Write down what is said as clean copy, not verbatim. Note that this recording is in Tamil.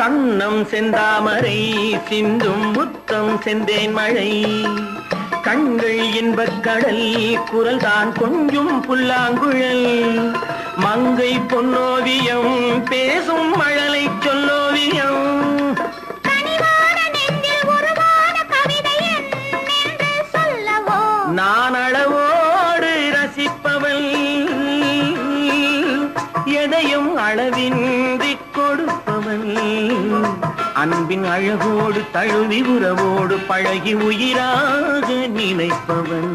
கண்ணம் செந்தாமரை சிந்தும் முத்தம் செந்தேன் மழை கண்கள் இன்பக் கடல் குரல் தான் கொஞ்சும் புல்லாங்குழல் மங்கை பொன்னோவியம் பேசும் மழலை சொல்லோவியம் நான் அளவோடு ரசிப்பவள் எதையும் அளவின்றி கொடுப்பவள் அன்பின் அழகோடு தழுவி உறவோடு பழகி உயிராக நினைப்பவன்